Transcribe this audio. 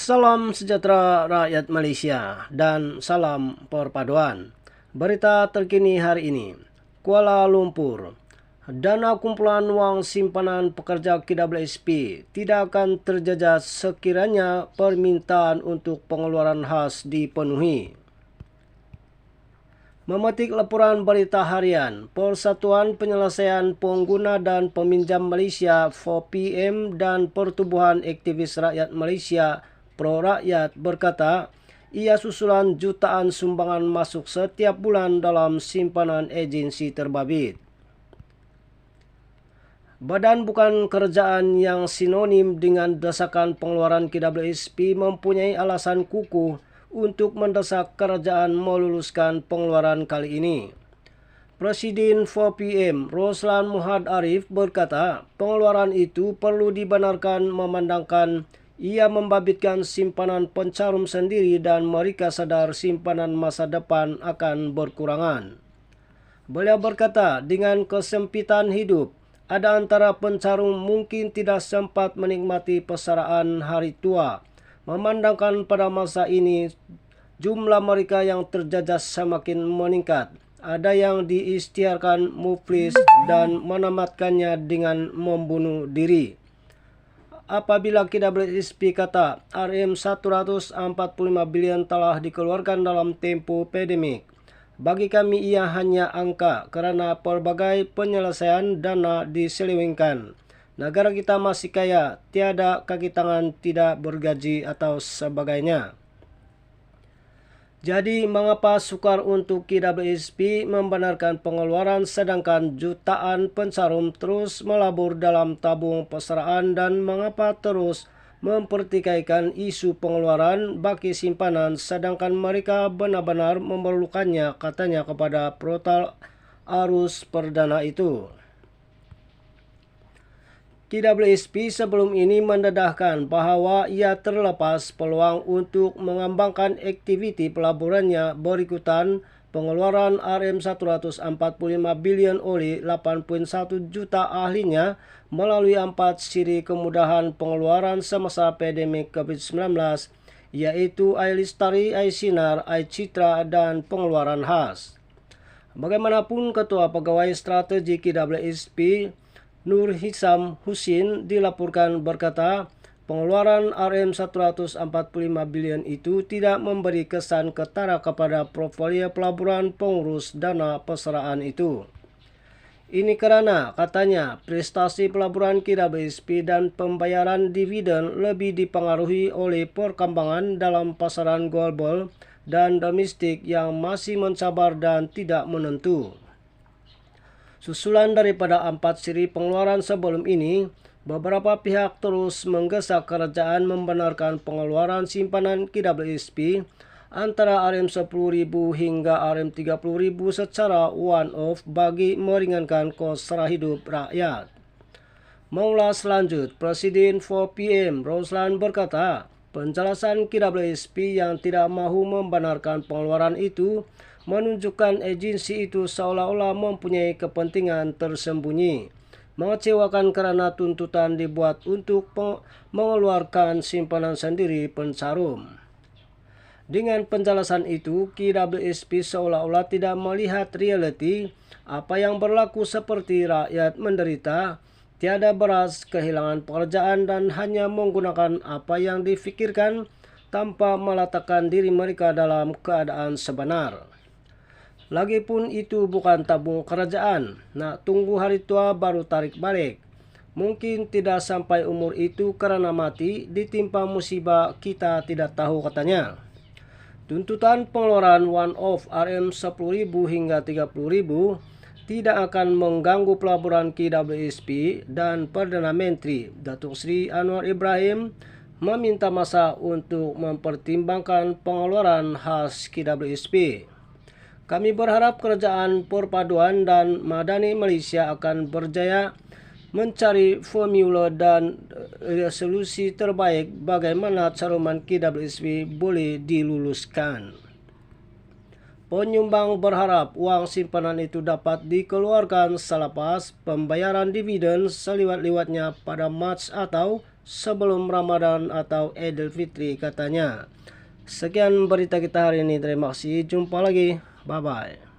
Salam sejahtera rakyat Malaysia dan salam perpaduan. Berita terkini hari ini. Kuala Lumpur. Dana kumpulan wang simpanan pekerja KWSP tidak akan terjejas sekiranya permintaan untuk pengeluaran khas dipenuhi. Memetik laporan berita harian, Persatuan Penyelesaian Pengguna dan Peminjam Malaysia 4PM dan Pertubuhan Aktivis Rakyat Malaysia Pro Rakyat berkata, ia susulan jutaan sumbangan masuk setiap bulan dalam simpanan agensi terbabit. Badan Bukan Kerajaan yang sinonim dengan desakan pengeluaran KWSP mempunyai alasan kukuh untuk mendesak kerajaan meluluskan pengeluaran kali ini. Presiden 4PM Roslan Muhammad Arif berkata, pengeluaran itu perlu dibenarkan memandangkan ia membabitkan simpanan pencarum sendiri dan mereka sadar simpanan masa depan akan berkurangan. Beliau berkata, dengan kesempitan hidup, ada antara pencarum mungkin tidak sempat menikmati persaraan hari tua. Memandangkan pada masa ini, jumlah mereka yang terjejas semakin meningkat. Ada yang diisytiharkan muflis dan menamatkannya dengan membunuh diri. Apabila KWSP kata RM145 bilion telah dikeluarkan dalam tempoh pandemik, bagi kami ia hanya angka kerana pelbagai penyelesaian dana diselewengkan. Negara kita masih kaya, tiada kaki tangan, tidak bergaji atau sebagainya. Jadi mengapa sukar untuk KWSP membenarkan pengeluaran sedangkan jutaan pencarum terus melabur dalam tabung persaraan dan mengapa terus mempertikaikan isu pengeluaran bagi simpanan sedangkan mereka benar-benar memerlukannya, katanya kepada portal arus perdana itu. KWSP sebelum ini mendedahkan bahawa ia terlepas peluang untuk mengembangkan aktiviti pelaburannya berikutan pengeluaran RM145 bilion oleh 8.1 juta ahlinya melalui 4 siri kemudahan pengeluaran semasa pandemik COVID-19, iaitu iLestari, iSinar, iCitra dan pengeluaran khas. Bagaimanapun, Ketua Pegawai Strategi KWSP Nur Hisam Husin dilaporkan berkata, pengeluaran RM145 bilion itu tidak memberi kesan ketara kepada portfolio pelaburan pengurus dana persaraan itu. Ini kerana, katanya, prestasi pelaburan KWSP dan pembayaran dividen lebih dipengaruhi oleh perkembangan dalam pasaran global dan domestik yang masih mencabar dan tidak menentu. Susulan daripada 4 siri pengeluaran sebelum ini, beberapa pihak terus menggesa kerajaan membenarkan pengeluaran simpanan KWSP antara RM10,000 hingga RM30,000 secara one-off bagi meringankan kos sara hidup rakyat. Mengulas lanjut, Presiden 4PM Roslan berkata, penjelasan KWSP yang tidak mahu membenarkan pengeluaran itu menunjukkan agensi itu seolah-olah mempunyai kepentingan tersembunyi, mengecewakan kerana tuntutan dibuat untuk mengeluarkan simpanan sendiri pencarum. Dengan penjelasan itu, KWSP seolah-olah tidak melihat realiti apa yang berlaku seperti rakyat menderita, tiada beras, kehilangan pekerjaan dan hanya menggunakan apa yang difikirkan tanpa meletakkan diri mereka dalam keadaan sebenar. Lagipun itu bukan tabung kerajaan, nak tunggu hari tua baru tarik balik. Mungkin tidak sampai umur itu kerana mati ditimpa musibah kita tidak tahu, katanya. Tuntutan pengeluaran one-off RM10,000 hingga 30,000 tidak akan mengganggu pelaburan KWSP dan Perdana Menteri Datuk Seri Anwar Ibrahim meminta masa untuk mempertimbangkan pengeluaran khas KWSP. Kami berharap kerajaan perpaduan dan madani Malaysia akan berjaya mencari formula dan resolusi terbaik bagaimana caruman KWSP boleh diluluskan. Penyumbang berharap wang simpanan itu dapat dikeluarkan selepas pembayaran dividen seliwat-liwatnya pada Mac atau sebelum Ramadan atau Idul Fitri katanya. Sekian berita kita hari ini, terima kasih, jumpa lagi, bye-bye.